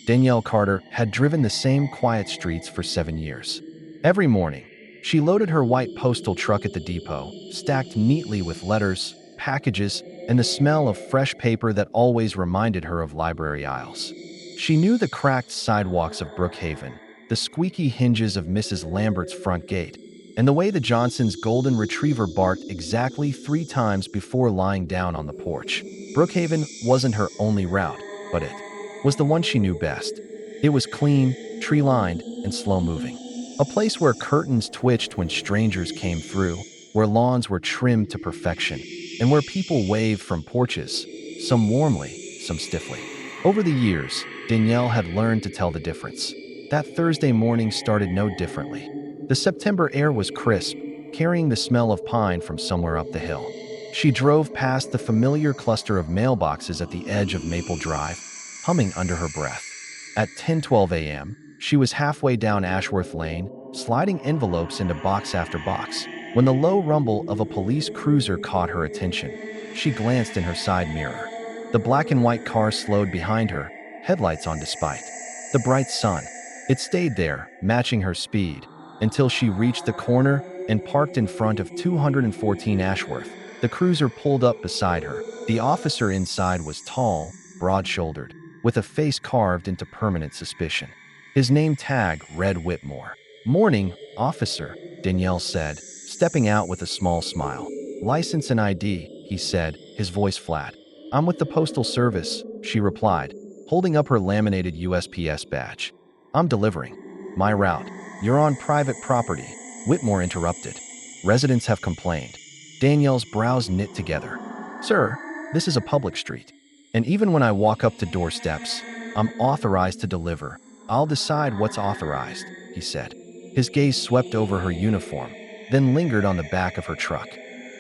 Danielle Carter had driven the same quiet streets for 7 years. Every morning, she loaded her white postal truck at the depot, stacked neatly with letters, packages, and the smell of fresh paper that always reminded her of library aisles. She knew the cracked sidewalks of Brookhaven, the squeaky hinges of Mrs. Lambert's front gate, and the way the Johnsons' golden retriever barked exactly 3 times before lying down on the porch. Brookhaven wasn't her only route, but it was the one she knew best. It was clean, tree-lined, and slow-moving. A place where curtains twitched when strangers came through, where lawns were trimmed to perfection, and where people waved from porches, some warmly, some stiffly. Over the years, Danielle had learned to tell the difference. That Thursday morning started no differently. The September air was crisp, carrying the smell of pine from somewhere up the hill. She drove past the familiar cluster of mailboxes at the edge of Maple Drive, humming under her breath. At 10:12 a.m., she was halfway down Ashworth Lane, sliding envelopes into box after box, when the low rumble of a police cruiser caught her attention. She glanced in her side mirror. The black and white car slowed behind her, headlights on despite the bright sun. It stayed there, matching her speed, until she reached the corner and parked in front of 214 Ashworth. The cruiser pulled up beside her. The officer inside was tall, broad-shouldered, with a face carved into permanent suspicion. His name tag read Whitmore. "Morning, officer," Danielle said, stepping out with a small smile. "License and ID," he said, his voice flat. "I'm with the Postal Service," she replied, holding up her laminated USPS badge. "I'm delivering. My route." "You're on private property," Whitmore interrupted. "Residents have complained." Danielle's brows knit together. "Sir, this is a public street. And even when I walk up to doorsteps, I'm authorized to deliver. I'll decide what's authorized," he said. His gaze swept over her uniform, then lingered on the back of her truck.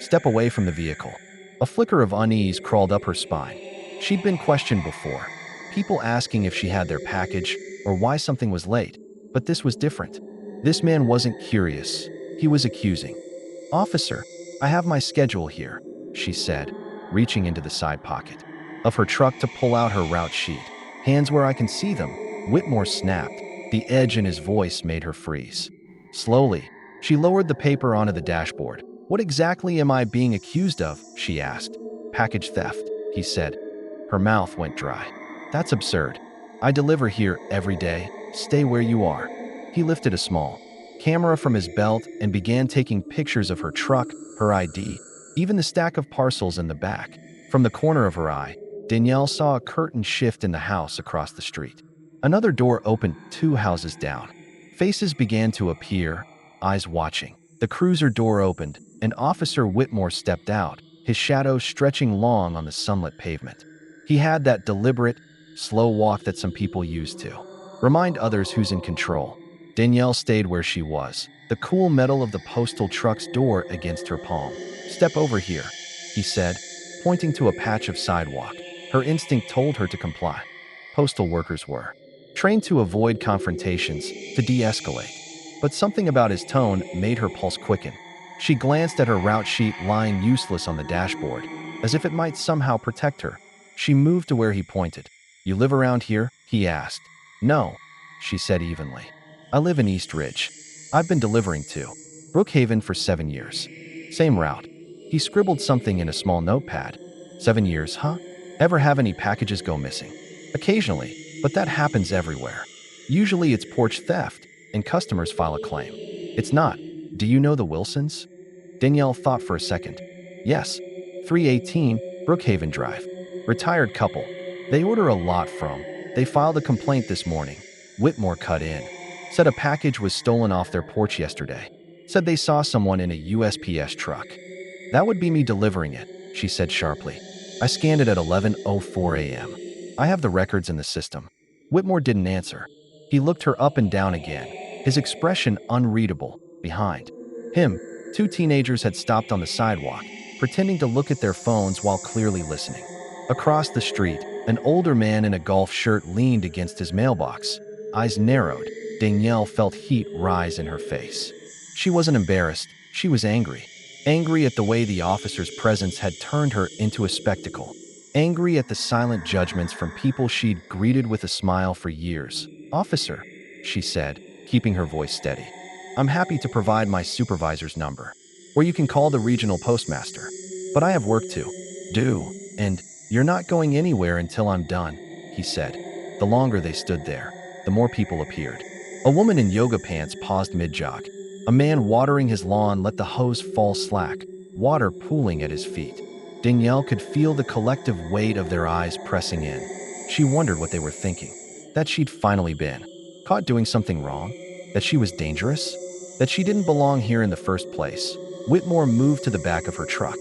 "Step away from the vehicle." A flicker of unease crawled up her spine. She'd been questioned before, people asking if she had their package or why something was late, but this was different. This man wasn't curious, he was accusing. "Officer, I have my schedule here," she said, reaching into the side pocket of her truck to pull out her route sheet. "Hands where I can see them," Whitmore snapped. The edge in his voice made her freeze. Slowly, she lowered the paper onto the dashboard. "What exactly am I being accused of?" she asked. "Package theft," he said. Her mouth went dry. "That's absurd. I deliver here every day. Stay where you are." He lifted a small camera from his belt and began taking pictures of her truck, her ID, even the stack of parcels in the back. From the corner of her eye, Danielle saw a curtain shift in the house across the street. Another door opened 2 houses down. Faces began to appear, eyes watching. The cruiser door opened, and Officer Whitmore stepped out, his shadow stretching long on the sunlit pavement. He had that deliberate, slow walk that some people use to remind others who's in control. Danielle stayed where she was, the cool metal of the postal truck's door against her palm. "Step over here," he said, pointing to a patch of sidewalk. Her instinct told her to comply. Postal workers were trained to avoid confrontations, to de-escalate. But something about his tone made her pulse quicken. She glanced at her route sheet lying useless on the dashboard, as if it might somehow protect her. She moved to where he pointed. "You live around here?" he asked. "No," she said evenly. "I live in East Ridge. I've been delivering to Brookhaven for 7 years. Same route." He scribbled something in a small notepad. 7 years, huh? Ever have any packages go missing?" "Occasionally, but that happens everywhere. Usually it's porch theft, and customers file a claim." "It's not. Do you know the Wilsons?" Danielle thought for a second. "Yes. 318 Brookhaven Drive. Retired couple. They order a lot from. They filed a complaint this morning." Whitmore cut in. "Said a package was stolen off their porch yesterday. Said they saw someone in a USPS truck." "That would be me delivering it," she said sharply. "I scanned it at 11:04 a.m. I have the records in the system." Whitmore didn't answer. He looked her up and down again, his expression unreadable. Behind him, 2 teenagers had stopped on the sidewalk, pretending to look at their phones while clearly listening. Across the street, an older man in a golf shirt leaned against his mailbox. Eyes narrowed, Danielle felt heat rise in her face. She wasn't embarrassed, she was angry. Angry at the way the officer's presence had turned her into a spectacle. angry at the silent judgments from people she'd greeted with a smile for years. "Officer," she said, keeping her voice steady, "I'm happy to provide my supervisor's number, or you can call the regional postmaster. But I have work to do, and you're not going anywhere until I'm done," he said. The longer they stood there, the more people appeared. A woman in yoga pants paused mid-jog. A man watering his lawn let the hose fall slack, water pooling at his feet. Danielle could feel the collective weight of their eyes pressing in. She wondered what they were thinking. That she'd finally been caught doing something wrong? That she was dangerous? That she didn't belong here in the first place? Whitmore moved to the back of her truck.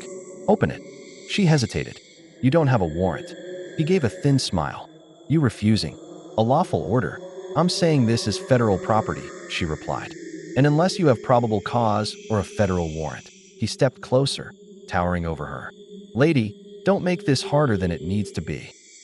"Open it." She hesitated. "You don't have a warrant." He gave a thin smile. "You refusing? A lawful order. I'm saying this is federal property," she replied. "And unless you have probable cause or a federal warrant." He stepped closer, towering over her. "Lady, don't make this harder than it needs to be."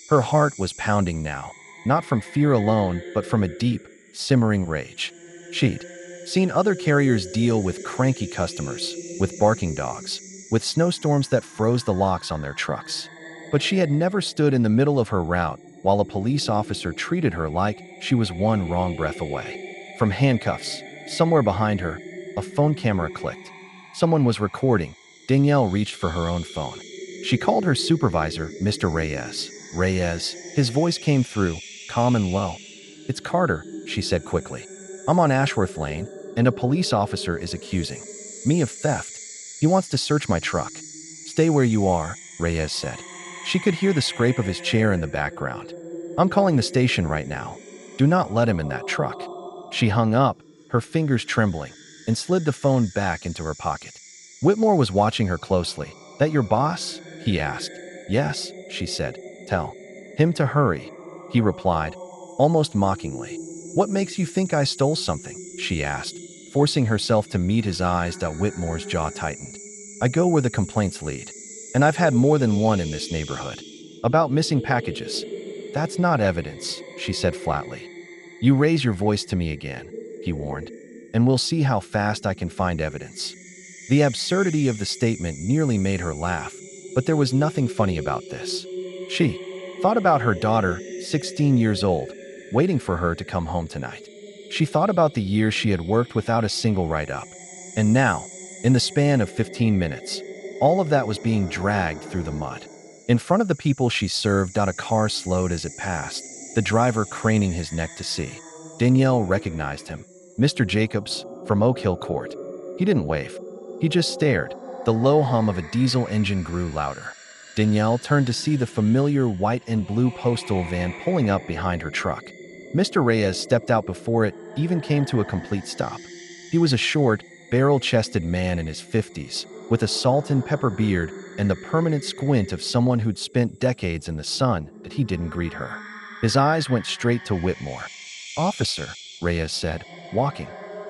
Her heart was pounding now, not from fear alone, but from a deep, simmering rage. She'd seen other carriers deal with cranky customers, with barking dogs, with snowstorms that froze the locks on their trucks. But she had never stood in the middle of her route while a police officer treated her like she was one wrong breath away. From handcuffs, somewhere behind her, a phone camera clicked. Someone was recording. Danielle reached for her own phone. She called her supervisor, Mr. Reyes. "Reyes." His voice came through, calm and low. "It's Carter," she said quickly. "I'm on Ashworth Lane, and a police officer is accusing me of theft. He wants to search my truck." "Stay where you are," Reyes said. She could hear the scrape of his chair in the background. "I'm calling the station right now. Do not let him in that truck." She hung up, her fingers trembling, and slid the phone back into her pocket. Whitmore was watching her closely. "That your boss?" he asked. "Yes," she said. "Tell him to hurry," he replied, almost mockingly. "What makes you think I stole something?" she asked, forcing herself to meet his eyes. Whitmore's jaw tightened. "I go where the complaints lead, and I've had more than one in this neighborhood. About missing packages." "That's not evidence," she said flatly. "You raise your voice to me again," he warned, "and we'll see how fast I can find evidence." The absurdity of the statement nearly made her laugh, but there was nothing funny about this. She thought about her daughter, 16 years old, waiting for her to come home tonight. She thought about the years she had worked without a single write-up. And now, in the span of 15 minutes, all of that was being dragged through the mud. In front of the people she served, a car slowed as it passed, the driver craning his neck to see. Danielle recognized him. Mr. Jacobs, from Oak Hill Court. He didn't wave. He just stared. The low hum of a diesel engine grew louder. Danielle turned to see the familiar white and blue postal van pulling up behind her truck. Mr. Reyes stepped out before it even came to a complete stop. He was a short, barrel-chested man in his 50s, with a salt and pepper beard and the permanent squint of someone who'd spent decades in the sun, but he didn't greet her. His eyes went straight to Whitmore. "Officer," Reyes said, walking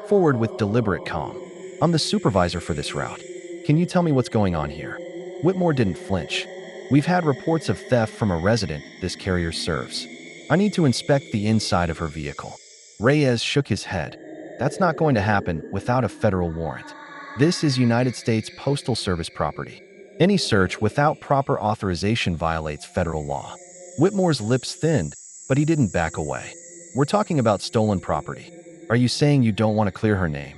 forward with deliberate calm. "I'm the supervisor for this route. Can you tell me what's going on here?" Whitmore didn't flinch. "We've had reports of theft from a resident this carrier serves. I need to inspect the inside of her vehicle." Reyes shook his head. "That's not going to happen without a federal warrant. This is United States Postal Service property. Any search without proper authorization violates federal law." Whitmore's lips thinned, but he didn't back away. "We're talking about stolen property. Are you saying you don't want to clear her name?"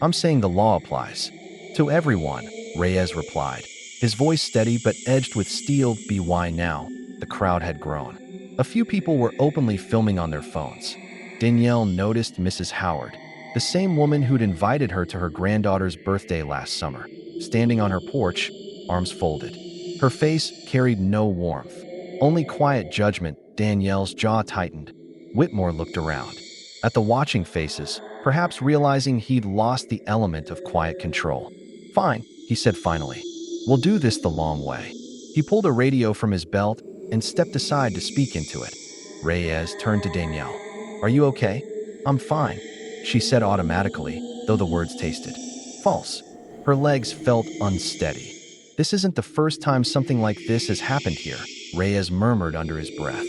"I'm saying the law applies to everyone," Reyes replied, his voice steady but edged with steel. "By now, the crowd had grown. A few people were openly filming on their phones. Danielle noticed Mrs. Howard, the same woman who'd invited her to her granddaughter's birthday last summer, standing on her porch, arms folded. Her face carried no warmth, only quiet judgment. Danielle's jaw tightened. Whitmore looked around at the watching faces, perhaps realizing he'd lost the element of quiet control. "Fine," he said finally. "We'll do this the long way." He pulled a radio from his belt and stepped aside to speak into it. Reyes turned to Danielle. "Are you okay?" "I'm fine," she said automatically, though the words tasted false. Her legs felt unsteady. "This isn't the first time something like this has happened here," Reyes murmured under his breath.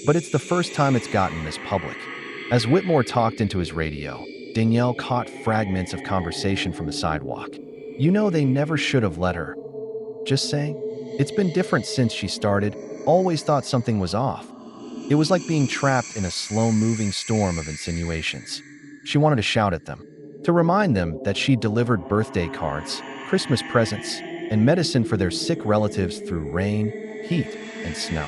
"But it's the first time it's gotten this public." As Whitmore talked into his radio, Danielle caught fragments of conversation from the sidewalk. "You know they never should have let her. Just saying. It's been different since she started. always thought something was off. It was like being trapped in a slow-moving storm of insinuations. She wanted to shout at them, to remind them that she delivered birthday cards, Christmas presents, and medicine for their sick relatives through rain, heat, and snow.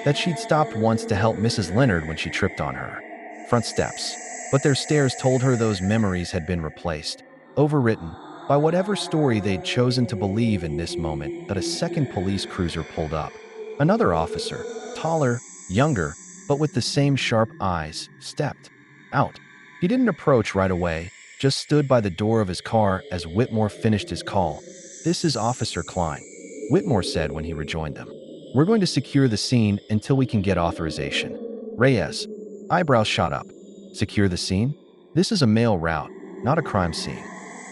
That she'd stopped once to help Mrs. Leonard when she tripped on her front steps. But their stares told her those memories had been replaced, overwritten, by whatever story they'd chosen to believe in this moment that a second police cruiser pulled up. Another officer, taller, younger, but with the same sharp eyes, stepped out. He didn't approach right away, just stood by the door of his car as Whitmore finished his call. "This is Officer Klein," Whitmore said when he rejoined them. "We're going to secure the scene until we can get authorization." Reyes' eyebrows shot up. "Secure the scene? This is a mail route, not a crime scene."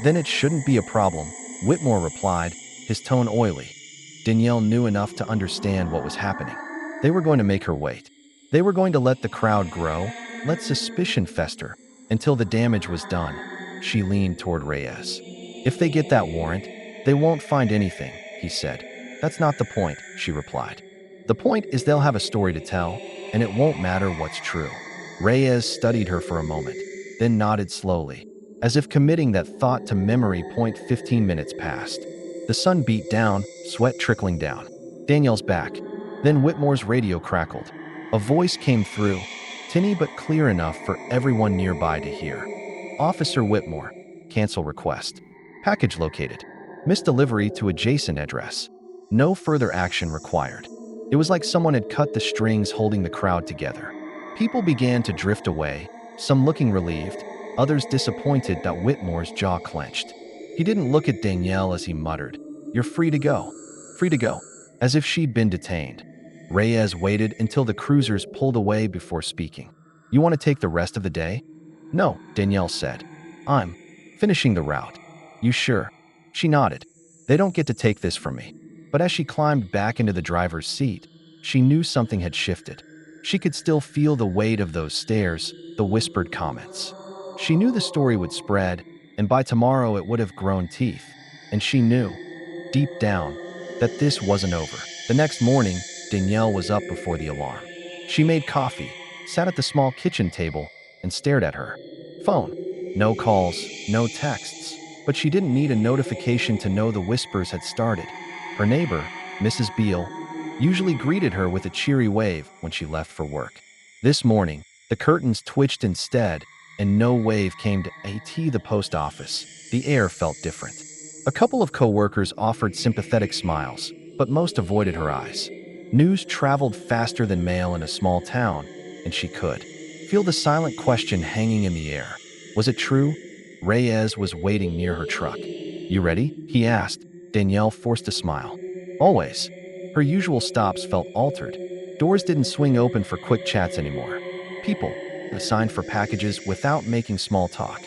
"Then it shouldn't be a problem," Whitmore replied, his tone oily. Danielle knew enough to understand what was happening. They were going to make her wait. They were going to let the crowd grow, let suspicion fester, until the damage was done. She leaned toward Reyes. "If they get that warrant, they won't find anything," he said. "That's not the point," she replied. "The point is they'll have a story to tell, and it won't matter what's true." Reyes studied her for a moment, then nodded slowly, as if committing that thought to memory. 15 minutes passed. The sun beat down, sweat trickling down. Danielle's back. Then Whitmore's radio crackled. A voice came through, tinny but clear enough for everyone nearby to hear. "Officer Whitmore, cancel request. Package located. Missed delivery to adjacent address. No further action required." It was like someone had cut the strings holding the crowd together. People began to drift away, some looking relieved, others disappointed. That Whitmore's jaw clenched. He didn't look at Danielle as he muttered, "You're free to go. Free to go," as if she'd been detained. Reyes waited until the cruisers pulled away before speaking. "You want to take the rest of the day?" "No," Danielle said. "I'm finishing the route." "You sure?" She nodded. "They don't get to take this from me." But as she climbed back into the driver's seat, she knew something had shifted. She could still feel the weight of those stares, the whispered comments. She knew the story would spread, and by tomorrow it would have grown teeth. And she knew, deep down, that this wasn't over. The next morning, Danielle was up before the alarm. She made coffee, sat at the small kitchen table, and stared at her phone. No calls, no texts. But she didn't need a notification to know the whispers had started. Her neighbor, Mrs. Beale, usually greeted her with a cheery wave when she left for work. This morning, the curtains twitched instead, and no wave came to the post office. The air felt different. A couple of co-workers offered sympathetic smiles, but most avoided her eyes. News traveled faster than mail in a small town, and she could feel the silent question hanging in the air. Was it true? Reyes was waiting near her truck. "You ready?" he asked. Danielle forced a smile. "Always." Her usual stops felt altered. Doors didn't swing open for quick chats anymore. People assigned for packages without making small talk.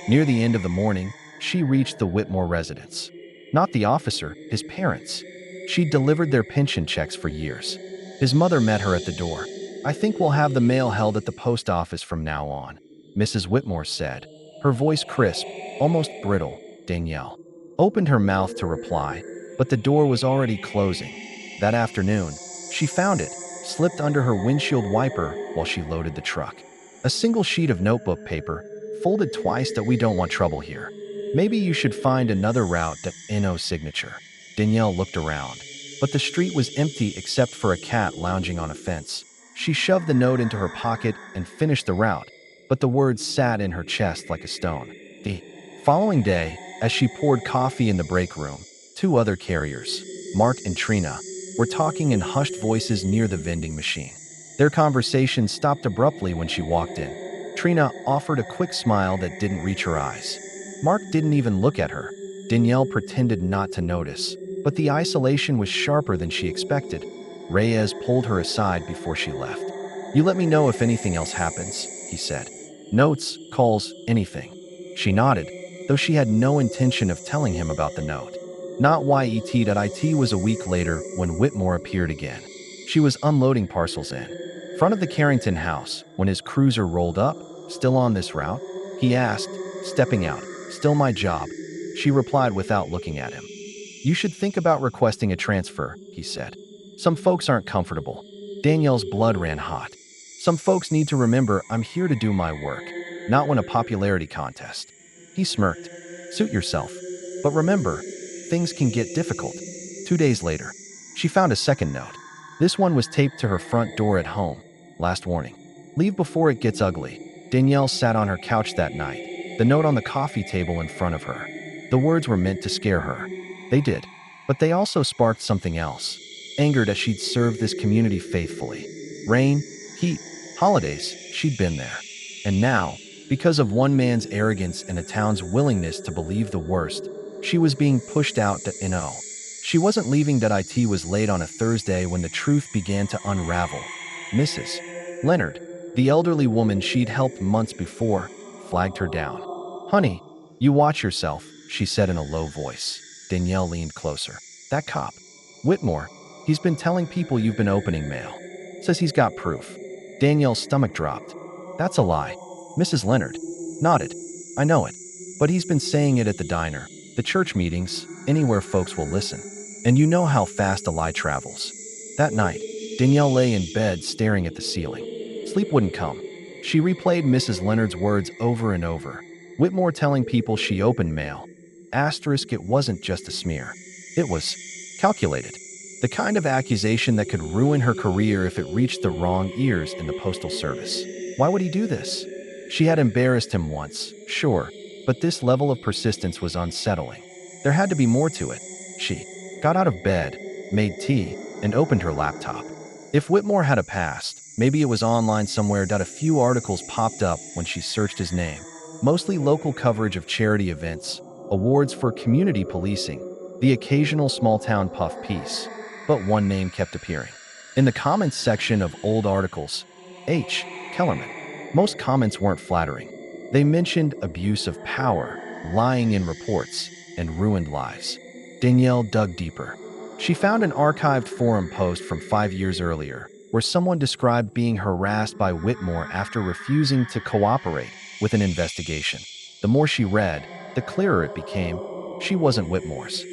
Near the end of the morning, she reached the Whitmore residence. Not the officer, his parents. She'd delivered their pension checks for years. His mother met her at the door. "I think we'll have the mail held at the post office from now on," Mrs. Whitmore said, her voice crisp, almost brittle. Danielle opened her mouth to reply, but the door was already closing. That afternoon, she found it, slipped under her windshield wiper while she loaded the truck. A single sheet of notebook paper, folded twice. "That we don't want trouble here. Maybe you should find another route." That no signature. Danielle looked around, but the street was empty except for a cat lounging on a fence. She shoved the note into her pocket and finished the route, but the words sat in her chest like a stone. The following day, as she poured coffee in the break room, two other carriers, Mark and Trina, were talking in hushed voices near the vending machine. Their conversation stopped abruptly when she walked in. Trina offered a quick smile that didn't reach her eyes. Mark didn't even look at her. Danielle pretended not to notice, but the isolation was sharper than she expected. Reyes pulled her aside before she left. "You let me know if anything else happens," he said. "Notes, calls, anything." She nodded, though she had no intention of telling him about the note. Not yet. Was a week later when Whitmore appeared again. She was unloading parcels in front of the Carrington house when his cruiser rolled up. "Still on this route?" he asked, stepping out. "Still my job," she replied without looking at him. "You should think about requesting a transfer," he said. "Some folks aren't comfortable." Danielle's blood ran hot. Some folks need to remember I'm here to do my work, not win a popularity contest. He smirked. Suit yourself. But remember, things can get difficult. 2 days later, she found a second note. This one was taped to her front door at home. Last warning. Leave before it gets ugly. Danielle sat on her couch that night, the note on the coffee table in front of her. The words were meant to scare her. They did. But they also sparked something else. Anger that she'd served this community faithfully. Rain, heat, holidays, she'd been there. And now, because of one man's arrogance and a town's willingness to believe the worst, she was being pushed out to NO. She wasn't leaving. It was late on a Thursday when the truth began to unravel. Mrs. Leonard, the elderly woman she'd helped months before, flagged her down. Honey, you watch yourself, she said in a low voice. Danielle leaned closer. That cop, Whitmore, he's been telling people you've been opening mail. Says he's got proof. Danielle's stomach dropped. That's a lie. Mrs. Leonard nodded. I know it. But he's been saying it at the diner, the church meetings, anywhere folks will listen. And you know how fast a lie travels. That night, Danielle lay in bed staring at the ceiling. Sleep wouldn't come. She replayed Mrs. Leonard's words over and over. Whitmore telling people she opened mail. Asterisk, it wasn't just a smear. It was calculated. The kind of accusation that could ruin her career if it reached the wrong ears in the postal service. Why would he do this? She had embarrassed him once, sure, but this level of persistence was unsettling. There had to be more to it. She got out of bed, made tea, and opened her laptop. If Whitmore had a past, maybe it was online somewhere. A few articles popped up when she searched his name, mostly local coverage of charity events, awards for community policing, the occasional small-town puff piece. But one name kept appearing. In the comments section of old articles, H. Kellerman. Most comments weren't flattering. They mentioned abuse of power, lying in reports, and ruined lives. Danielle dug deeper. She found an archived forum post from 5 years earlier, where someone described being harassed by Whitmore after refusing to cooperate with an investigation. The more she read, the clearer it became. She wasn't Whitmore's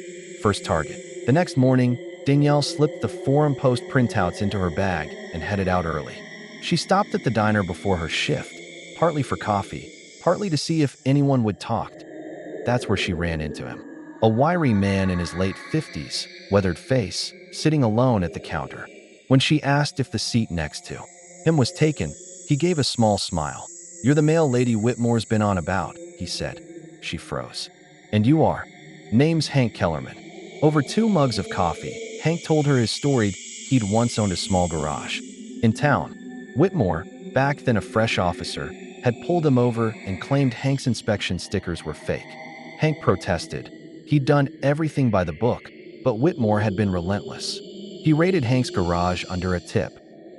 first target. The next morning, Danielle slipped the forum post printouts into her bag and headed out early. She stopped at the diner before her shift, partly for coffee, partly to see if anyone would talk. That's where she ran into him. A wiry man in his late 50s, weathered face, sitting alone at the counter. When she asked if the seat next to him was taken, he gave a small smile. You're the mail lady Whitmore's been on about, he said. She froze. And you are? Name's Hank Kellerman. Over 2 mugs of coffee, Hank told her his story. He'd once owned a small garage in town. Whitmore, back then a fresh officer, had pulled him over and claimed Hank's inspection stickers were fake. Hank protested. He'd done everything by the book, but Whitmore had been relentless. He raided Hank's garage under a tip,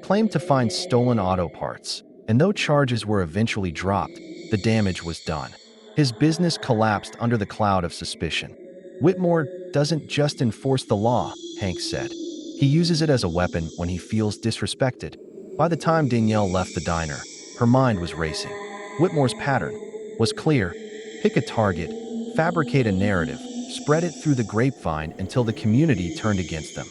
claimed to find stolen auto parts, and though charges were eventually dropped, the damage was done. His business collapsed under the cloud of suspicion. Whitmore doesn't just enforce the law, Hank said. He uses it as a weapon when he feels disrespected. By the time Danielle left the diner, her mind was racing. Whitmore's pattern was clear. Pick a target, fabricate a narrative, spread it through the grapevine until the community turned against them.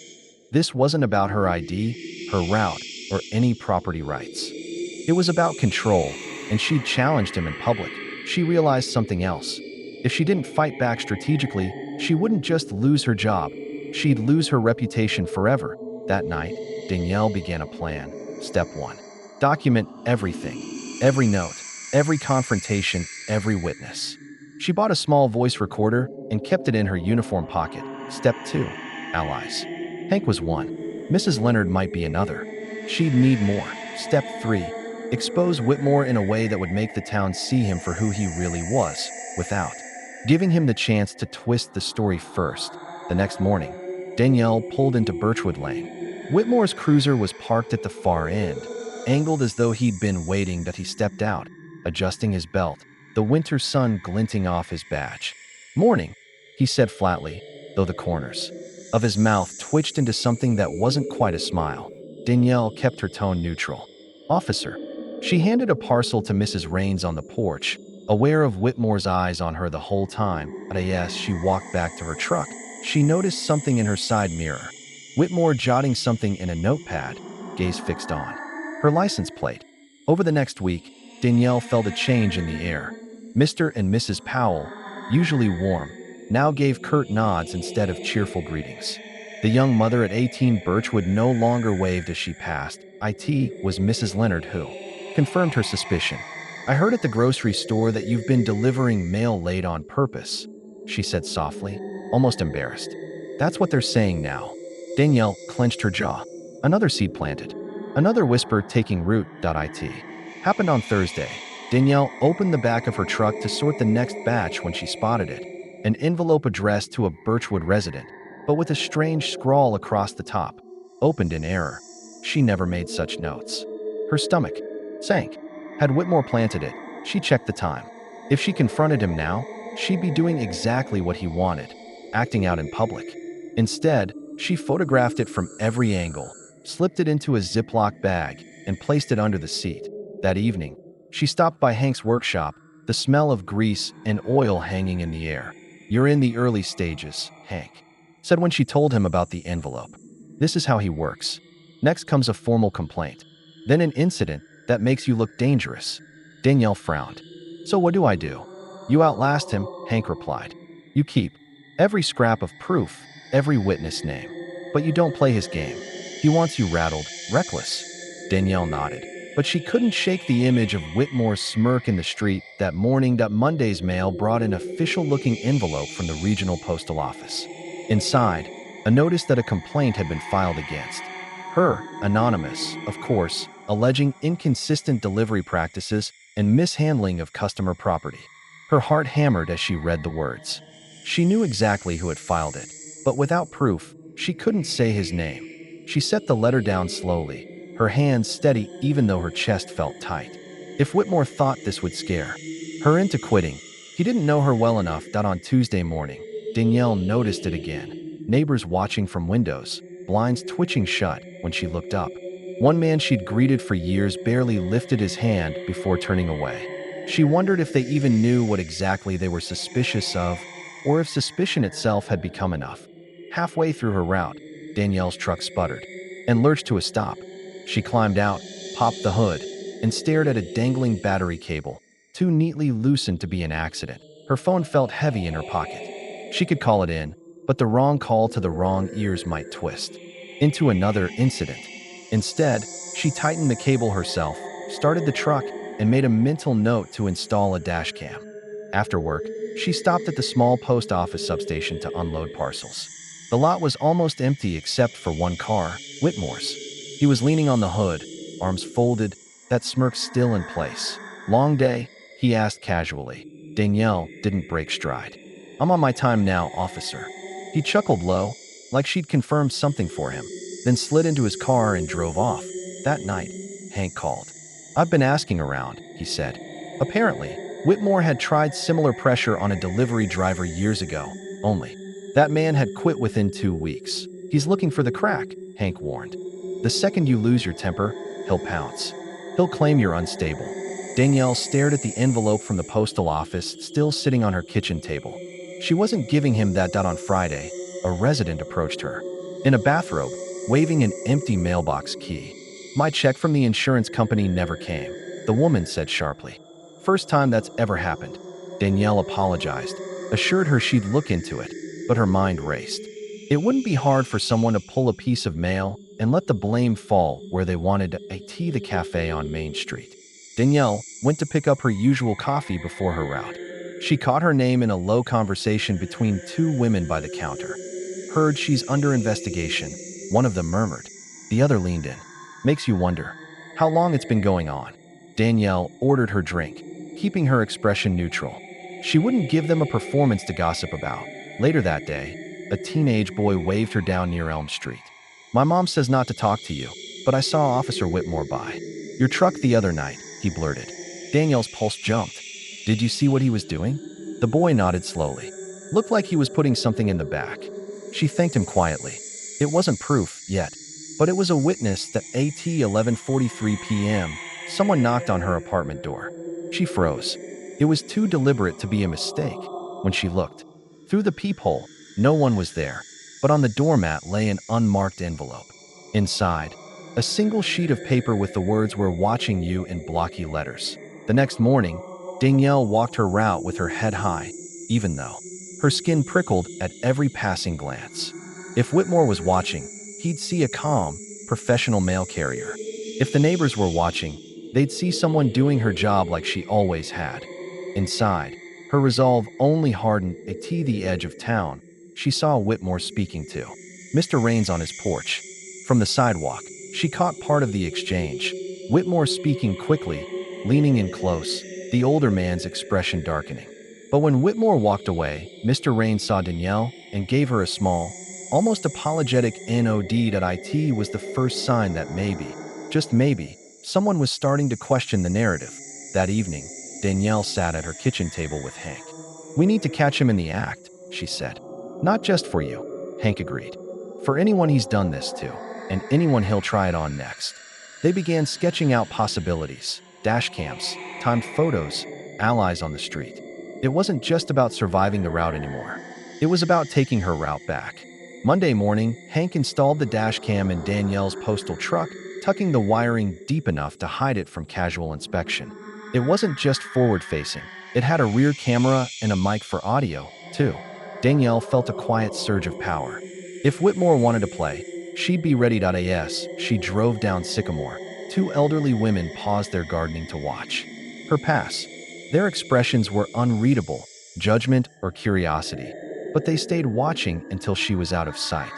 This wasn't about her ID, her route, or any property rights. It was about control, and she'd challenged him in public. She realized something else. If she didn't fight back strategically, she wouldn't just lose her job, she'd lose her reputation forever. That night, Danielle began a plan. Step 1. Document everything. Every note, every confrontation, every witness. She bought a small voice recorder and kept it in her uniform pocket. Step 2. Allies. Hank was one. Mrs. Leonard might be another. She'd need more. Step 3. Expose Whitmore in a way that would make the town see him for who he really was, without giving him the chance to twist the story first. The next morning, Danielle pulled into Birchwood Lane. Whitmore's cruiser was parked at the far end, angled as though he'd been waiting. He stepped out, adjusting his belt, the winter sun glinting off his badge. Morning, he said flatly, though the corners of his mouth twitched into something that wasn't quite a smile. Danielle kept her tone neutral. Officer. She handed a parcel to Mrs. Raines on the porch, aware of Whitmore's eyes on her the whole time. As she walked back to her truck, she noticed something in her side mirror. Whitmore jotting something in a notepad. gaze fixed on her license plate. Over the next week, Danielle felt a change in the air. Mr. and Mrs. Powell, usually warm, now gave curt nods instead of cheerful greetings. The young mother at 18 Birchwood no longer waved as she passed. It was Mrs. Leonard who confirmed her suspicion. "I heard at the grocery store that you've been delivering mail late on purpose," she said softly, almost embarrassed. "That's what they're saying now." Danielle clenched her jaw. Another seed planted. Another whisper taking root. It happened on Thursday. Danielle opened the back of her truck to sort the next batch when she spotted it. An envelope addressed to a Birchwood resident, but with a strange scrawl across the top. Opened in error. She never made such notes. Her stomach sank. Had Whitmore planted it, she checked the time. If she confronted him now, she'd be doing exactly what he wanted, acting out in public. Instead, she photographed it from every angle, slipped it into a Ziploc bag, and placed it under the seat. That evening, she stopped by Hank's workshop, the smell of grease and oil hanging in the air. "You're in the early stages," Hank said when she told him about the envelope. "This is how he works. Next comes a formal complaint. Then an incident that makes you look dangerous." Danielle frowned. "So what do I do?" "You outlast him," Hank replied. "You keep every scrap of proof, every witness name. But you don't play his game. He wants you rattled, reckless." Danielle nodded, but she couldn't shake the image of Whitmore's smirk in the street that morning. That Monday's mail brought an official-looking envelope from the regional postal office. Inside, a notice that a complaint had been filed against her, anonymous, of course, alleging inconsistent delivery practices and mishandling of customer property. Her heart hammered as she read the words. She knew exactly who had filed it, but without proof, she couldn't say his name. She set the letter down slowly, her hands steady even though her chest felt tight. If Whitmore thought this would scare her into quitting, he didn't know her well enough. On Tuesday morning, Danielle noticed it again. Neighbors watching from windows, blinds twitching shut when she looked up. One man she'd greeted for years barely lifted his hand before turning away. She wondered if they even knew what exactly they were suspicious of, or if suspicion itself had become enough. Halfway through her route, Danielle's truck sputtered and lurched to a stop. She climbed out, popped the hood, and stared at a dangling battery cable, too neatly loosened to be an accident. Her phone felt heavy in her pocket. She could call it in, but the wrong call to the wrong ears might twist into another incident. Instead, she tightened the cable herself, started the truck, and made a mental note to install a dash cam. After work, she stopped at the small post office substation to unload parcels. The lot was almost empty except for one car, Whitmore's. He was leaning on the hood, arms folded, that smirk still in place. "Long day?" he asked casually. Danielle didn't break stride. "I'm on my time now, officer." He chuckled low, like she'd confirmed something for him, then slid into his car and drove off. That night, Hank called. "I've been asking around," he said. Apparently, Whitmore had tried similar pressure on a delivery driver years ago, only that man had quit within 2 weeks. "He's looking for the crack," Hank warned. "The second you lose your temper, he'll pounce. He'll claim you're unstable." Danielle stared at the envelope from the postal office still sitting on her kitchen table. She wasn't giving him that. On Friday, a resident approached her in a bathrobe, waving an empty mailbox key. "My check from the insurance company never came," the woman said sharply. "First time that's ever happened." Danielle apologized, assured her she'd look into it, but her mind raced. It wouldn't be hard for someone to pull a piece of mail and let the blame fall where they wanted. The cafe on Main Street. Danielle went to pick up her usual coffee before her route. She caught her name in a low conversation between two women by the counter. "Heard she's under investigation," one of them murmured. The other leaned in. "Makes you wonder how long it's been going on." Danielle ordered her drink, keeping her expression neutral. She wouldn't give them a performance to gossip about. Later that day, a teenage boy waved her down near Elm Street. "My mom says not to talk to you, but I saw Officer Whitmore by your truck the other night," he blurted. Danielle's pulse jumped. "Did you see what he was doing?" The boy nodded slowly. "Looked like he was putting something in the back." She thanked him quietly. It wasn't proof yet, but it was a witness that at 11:43 p.m., someone knocked on her apartment door. She froze. It was too deliberate to be a mistake. When she looked through the peephole, no one was there, but on the doormat lay an unmarked envelope. Inside, A single sheet of paper with the words "We're watching you" in blocky letters. The next morning, Danielle walked her route with her head high, even though her skin prickled at every passing glance. If Whitmore was watching, he'd see a calm, professional mail carrier. If the neighbors were watching, they'd see someone doing her job like she always had. Inside, her resolve only hardened. At the edge of town, she saw Whitmore speaking to Mr. Raines on his porch. From the sidewalk, she caught part of the exchange. Whitmore speaking quickly, leaning in close, the older man's expression darkening. But when Whitmore walked away, Mr. Raines saw Danielle and gave her a small, almost apologetic nod. It was the first sign that maybe, just maybe, someone was starting to question the narrative. That evening, Danielle sat at her kitchen table with Hank. "We need to catch him in the act," she said. "Not just for you," Hank agreed. "For anyone he's done this to, and anyone he'll try it on next." They began sketching out possibilities: dash cams, timed photos, allies on the street. It wasn't just about surviving the route anymore. It was about taking her route back. Monday morning, Hank installed the dash cam in Danielle's postal truck, tucking the wiring deep enough to hide it from casual inspection. It wasn't just forward-facing. It had a rear camera and a mic for audio, too. Danielle felt a quiet surge of power. If Whitmore wanted to play, she'd be ready. As she drove down Sycamore, two elderly women paused their gardening to watch her pass. Their expressions were unreadable, judgment or curiosity, but they stayed watching until she was out of sight.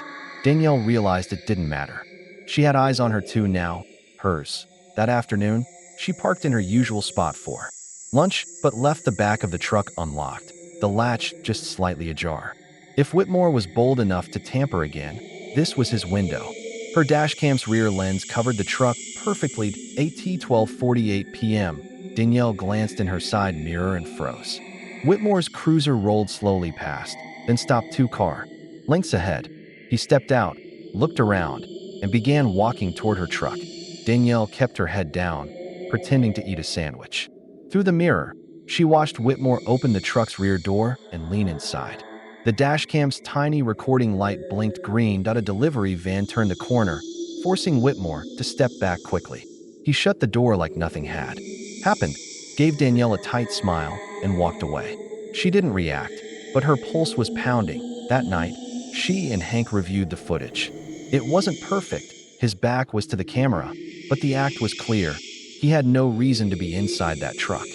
Danielle realized it didn't matter. She had eyes on her too now, hers. That afternoon, she parked in her usual spot for lunch, but left the back of the truck unlocked, the latch just slightly ajar. If Whitmore was bold enough to tamper again, this was his window. Her dashcam's rear lens covered the truck perfectly. At 12:48 p.m., Danielle glanced in her side mirror and froze. Whitmore's cruiser rolled slowly past, then stopped 2 car lengths ahead. He stepped out, looked around, and began walking toward her truck. Danielle kept her head down, pretending to eat a sandwich. Through the mirror, she watched Whitmore open the truck's rear door and lean inside. The dashcam's tiny recording light blinked green. A delivery van turned the corner, forcing Whitmore to step back quickly. He shut the door like nothing had happened, gave Danielle a tight smile, and walked away. She didn't react, but her pulse was pounding. That night, she and Hank reviewed the footage. It wasn't perfect. His back was to the camera, but the act was clear. He had no reason to be inside that truck.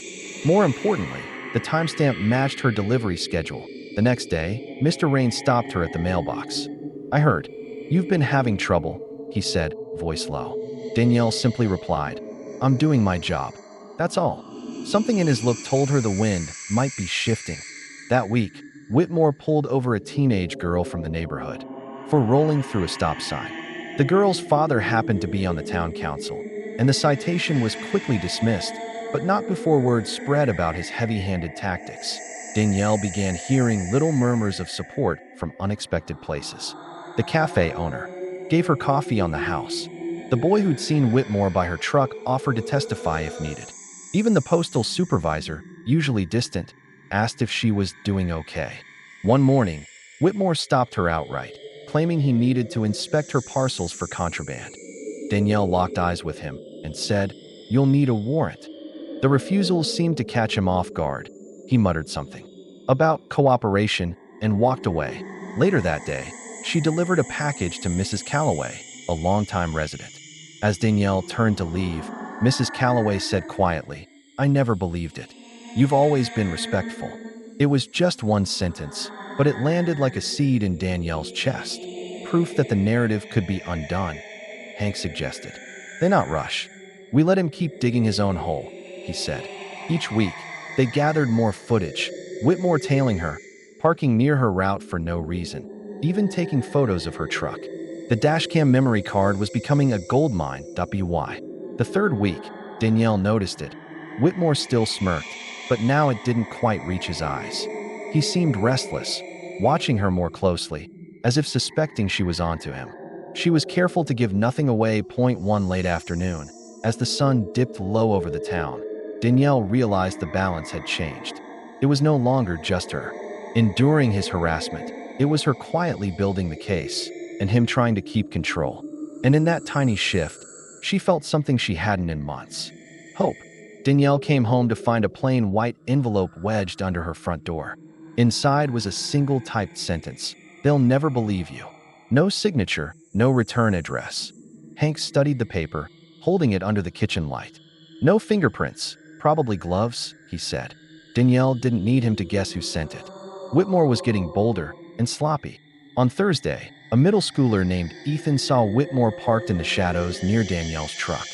More importantly, the timestamp matched her delivery schedule. The next day, Mr. Raines stopped her at the mailbox. "I heard you've been having trouble," he said, voice low. Danielle simply replied, "I'm doing my job. That's all." Something in his look told her the wind might be shifting. That week, Whitmore pulled over a teenage girl from the neighborhood for rolling through a stop sign. The girl's father happened to be on the town council, and the citation was quickly dismissed, but not before word spread about his heavy-handed tactics. Danielle began hearing little murmurs of support from unexpected places. The cafe owner gave her coffee on the house. The boy who'd seen Whitmore by her truck offered to testify if needed. Even the postal supervisor, usually distant, asked if she was doing okay. One morning, Whitmore stopped her outright, claiming he needed to inspect her parcels for contraband. Danielle locked eyes with him and said, "You'll need a warrant." The refusal seemed to catch him off guard. He muttered something about cooperation and walked away. Later that day, she delivered a package to Mrs. Calloway, a longtime resident. As Danielle turned to leave, Mrs. Calloway said quietly, "I never believed it. You've always been respectful." It was just one sentence, but it landed like a seed in Danielle's chest. Proof that the narrative could be undone, Hank suggested. "They not rush. We let him keep digging his own hole," he said. Each week, they gathered more footage, Whitmore tailing her, parking near her route for no reason, even taking photos of her truck. The dashcam memory card was becoming a goldmine. Why? The third week, Danielle noticed it. Whitmore still smirked, but now it didn't quite reach his eyes. He seemed restless, watching her more closely, as if suspecting she was onto him. She was careful to give nothing away. One late afternoon, as the sun dipped low over the town, Danielle realized the balance had changed. It was no longer just her enduring his harassment. It was her quietly building the case, and him trying to keep control. And in that tiny shift, she felt something she hadn't in months. Hope. Danielle came home to find a plain white envelope wedged under her front door. Inside was a single typed sentence: "They'll never believe you." No signature, no return address. Hank studied the paper, holding it under the kitchen light. "No fingerprints, probably gloves," he said. Danielle didn't need him to guess who sent it. Whitmore was getting bolder and sloppy. On Thursday, a middle schooler named Ethan saw Whitmore parked in the shadows near Danielle's truck.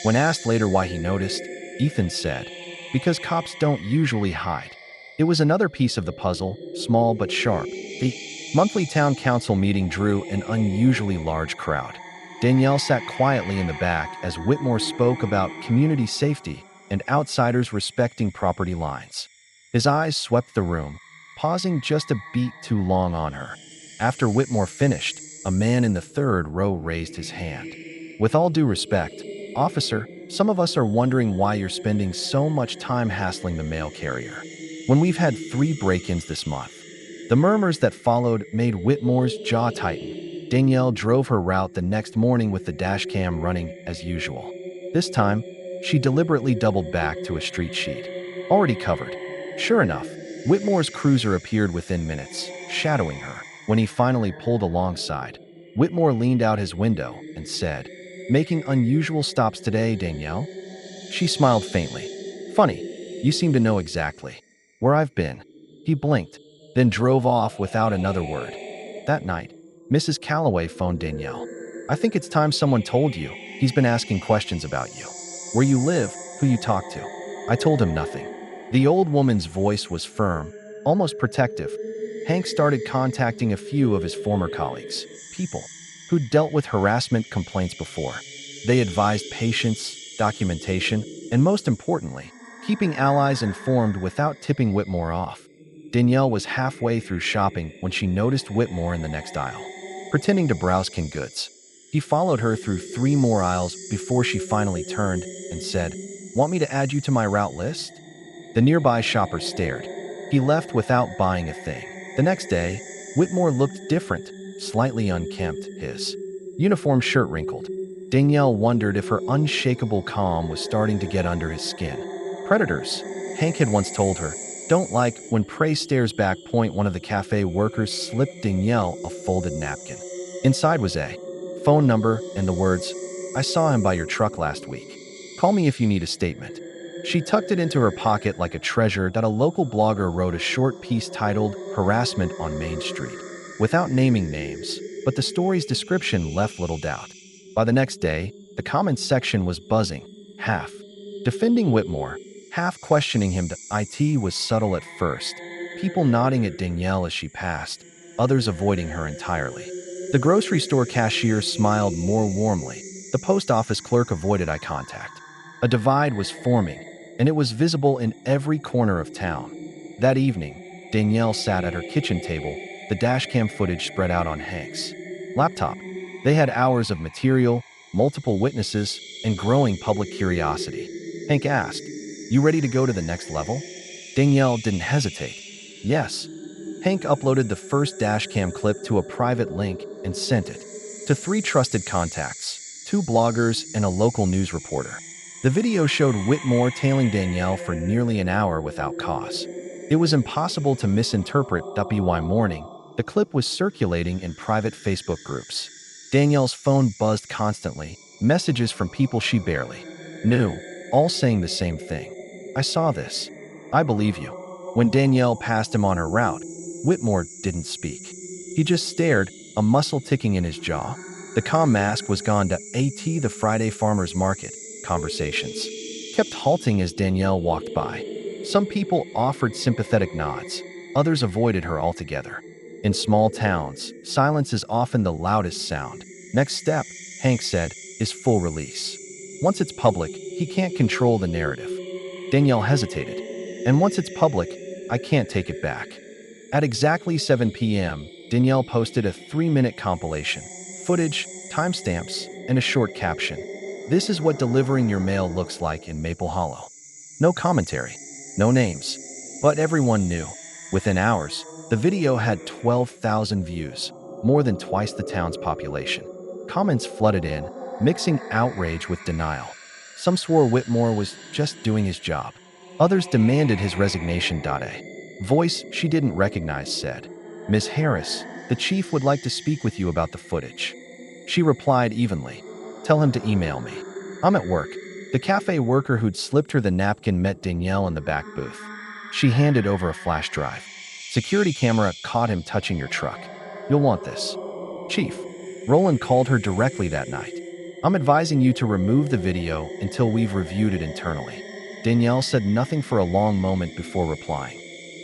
When asked later why he noticed, Ethan said, "Because cops don't usually hide." It was another piece of the puzzle, small but sharp. The monthly town council meeting drew an unusually large crowd. Danielle sat quietly in the back as Whitmore spoke about community safety and outsiders respecting property lines. His eyes swept the room, pausing just a beat too long on her. After Whitmore finished, a man in the third row raised his hand. "With all due respect, officer, some of us are wondering why you're spending so much time hassling the mail carrier when we've had 3 break-ins this month." The murmurs that followed made Whitmore's jaw tighten. Danielle drove her route the next morning with the dashcam running as usual. This time, she deliberately doubled back to a street sheet already covered. Sure enough, Whitmore's cruiser appeared within minutes, shadowing her. When he finally pulled alongside, Whitmore leaned out his window and said, "Making unusual stops today, Danielle?" She smiled faintly. "Funny, you seem to know exactly where I've been." He blinked, then drove off without another word. That night, Mrs. Calloway phoned Danielle. "I think it's time someone told you. He's been asking questions about you. Where you live, who you talk to." I told him nothing. The old woman's voice was firm, almost protective. Hank started contacting a few of his former colleagues, people who'd dealt with harassment complaints before. They advised patience, documentation, and most importantly, keeping allies informed without tipping Whitmore off. Danielle was halfway through shopping when she noticed Whitmore in the next aisle, pretending to browse canned goods. He followed her through 3 more aisles before she finally turned and said, "Want me to add you to my route list?" The nearby shopper stared. He left without buying a thing. The next day, Whitmore looked different, slightly unkempt, his uniform shirt wrinkled. Danielle wondered if her unshakable calm was starting to get under his skin. "Predators," Hank had once told her, "don't like when prey stares back." One of the cafe workers slipped Danielle a folded napkin. Inside was a phone number and the words, "I saw him by your truck last week. Call me if you need a statement." She tucked it into her pocket like a treasure that a local blogger wrote a short piece titled "Harassment on Main Street," without naming names, but the story's description left little doubt. By the next day, the comments section was buzzing, half defending Whitmore, half questioning him. The IT was subtle at first, people nodding at Danielle as she passed, others avoiding her entirely. The grocery store cashier smiled more warmly. The post office clerk avoided eye contact. A divide was forming, and it was visible in every corner of town. That evening, Danielle sat at her kitchen table, the dashcam footage spread out on Hank's laptop. They had hours of material, multiple witnesses, and growing public curiosity. Hank asked, "You ready to go to the next level?" Danielle didn't hesitate. "Yes." Hank uploaded the first dashcam clip to a private link and sent it to 3 trusted contacts, 2 bloggers, and a local news reporter. The video showed Whitmore tailing Danielle for nearly an hour without cause. It was impossible to misinterpret. By morning, the clip was circulating in private Facebook groups. Danielle's phone buzzed constantly, messages from people she barely knew, all saying the same thing. "I saw this. I believe you." When Danielle passed him on her route, Whitmore didn't speak. He just stared, a muscle ticking in his jaw. The calm mask was gone. The Friday farmers market conversations kept halting as Danielle walked by. Some people offered sympathetic nods, others avoided her altogether. In small towns, silence is often the loudest sound. Next step, Hank said, is full release. Once it's public, he can't control the narrative. Danielle hesitated. "And once it's public, I can't take it back." At exactly 7 p.m., Danielle posted a 3-minute compilation, footage, timestamps, and a short caption. "This is what delivering your mail looks like in Maple Hollow." No commentary, no names. But everyone knew. Within hours, the video had 12,000 views, more than twice the town's population. Comments flooded in, mixing outrage with denial. Some swore Whitmore was just doing his job. Others demanded his resignation. A voice she didn't recognize said, "Miss Harris, the chief would like to speak with you about the footage." She replied evenly, "Tell him to email me. I'm at work." The cafe worker who'd slipped her the napkin met Danielle in the back booth. She handed over a flash drive. "Security camera caught him touching your truck. You'll want this." "Chief," Roland called her directly that night, "I'm advising you to remove the video until we've reviewed it internally." Danielle said nothing for a long moment before replying,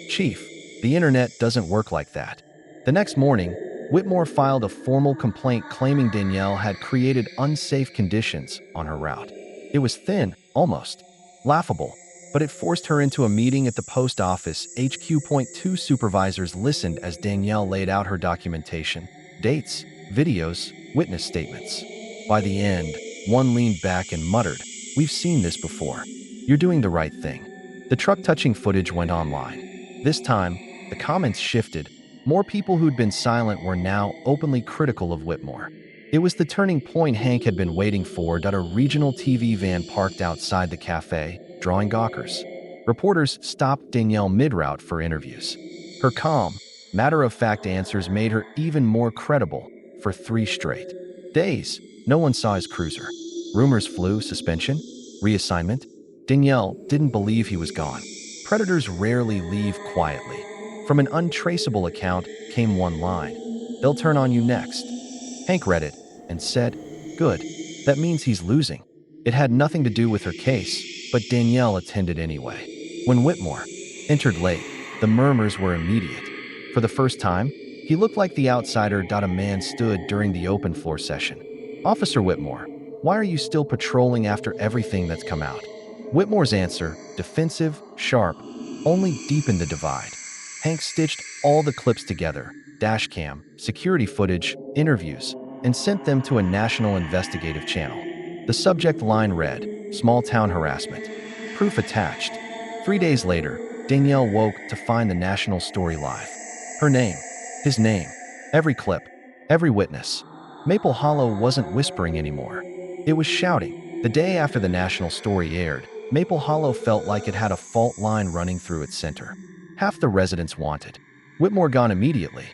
"Chief, the internet doesn't work like that." The next morning, Whitmore filed a formal complaint claiming Danielle had created unsafe conditions on her route. It was thin, almost laughable, but it forced her into a meeting at the post office. HQ.2 supervisors listened as Danielle laid out her documentation, dates, videos, witness statements. By the end, one leaned back and muttered, "We've seen this before. You're doing the right thing." The truck touching footage went online. This time, the comments shifted. More people who'd been silent were now openly critical of Whitmore. It was the turning point Hank had been waiting for. A regional TV van parked outside the cafe, drawing gawkers. Reporters stopped Danielle mid-route for interviews. Her calm, matter-of-fact answers made her even more credible. For 3 straight days, no one saw his cruiser. Rumors flew: suspension, reassignment. Danielle didn't believe he was gone. Predators rarely leave quietly. From an untraceable account came one line, "They'll turn on you next." Hank read it and said, "Good. That means he's losing." It had nothing to do with her case, but Danielle attended anyway. When Whitmore entered late, the murmurs were immediate. For the first time, he looked like the outsider. A man stood during the open floor session. "Officer Whitmore, why are you still patrolling after everything that's come out?" Whitmore's answer, defensive, sharp, only deepened the divide. Hank stitched all the clips together, dashcam, security footage, interviews, and sent them to a national investigative channel. The subject line read, "Small town harassment. Proof attached." 3 days later, Danielle woke to find the national story live. Her name, his name, every clip, every witness. Maple Hollow wasn't whispering anymore. It was shouting. The day after the national story aired, Maple Hollow felt like it had a fault line running through its center. Half the residents wanted Whitmore gone immediately.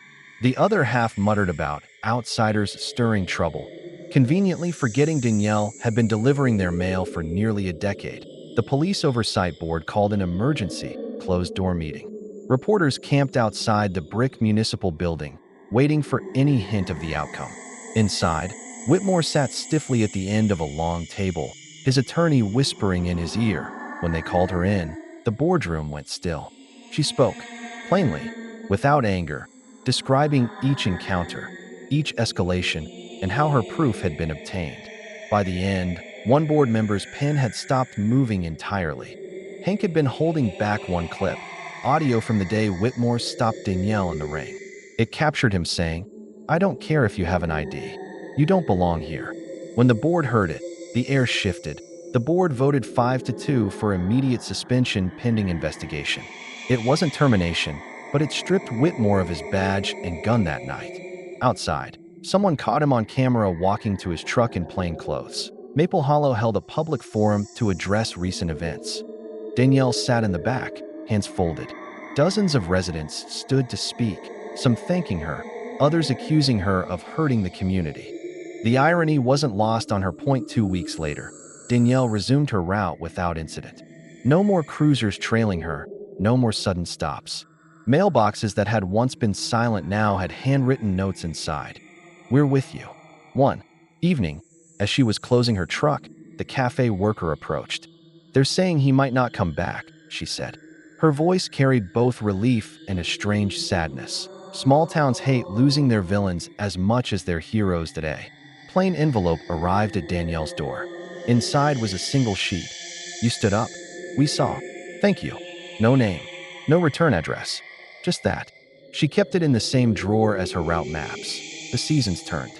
The other half muttered about outsiders stirring trouble, conveniently forgetting Danielle had been delivering their mail for nearly a decade. The Police Oversight Board called an emergency, closed-door meeting. Reporters camped outside the brick municipal building, waiting for any hint of the outcome. Inside, Whitmore sat stiffly at the end of a long table, his attorney whispering in his ear. When they called her in, the boardroom went still. She spoke, plainly, without anger, describing each encounter, each escalation, and how her proof had been obtained. By the end, one board member's pen had stopped moving entirely. Hank had been holding back one clip, audio from the day Whitmore stopped Danielle in the ring. It captured him saying, "I don't care if you have an ID. You don't belong here." When the board heard it, the air shifted. The board voted 5-2 for immediate suspension pending investigation. It wasn't termination, but it stripped Whitmore of his badge and gun that night. Outside, someone caught him on camera walking to his truck in plain clothes. Maple Hollow held a public forum to address recent events. Danielle sat in the back, hands folded. Dozens of residents stood to speak, some thanking her, others accusing her of hurting the community. The irony wasn't lost on her. 2 weeks later, Danielle resumed her route without incident. No more cruisers trailing her, no more sudden stops. Mailboxes that had once been silent now had handwritten notes inside. "We're with you." One evening, as she was closing her truck, the cafe worker approached. "They're saying he might not come back," she said. Her voice carried both relief and a strange sadness. Small towns hate losing their villains as much as their heroes today. Plain envelope arrived at Danielle's door. Inside was a single sheet. "You stood up. We saw. Thank you." No name. No return address. Just that. She kept it in the same drawer as her route maps. The seasons turned.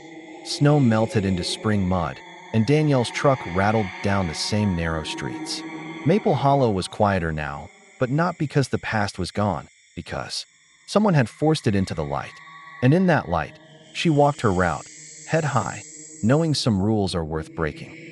Snow melted into spring mud, and Danielle's truck rattled down the same narrow streets. Maple Hollow was quieter now, but not because the past was gone, because someone had forced it into the light. And in that light, she walked her route, head high, knowing some rules are worth breaking.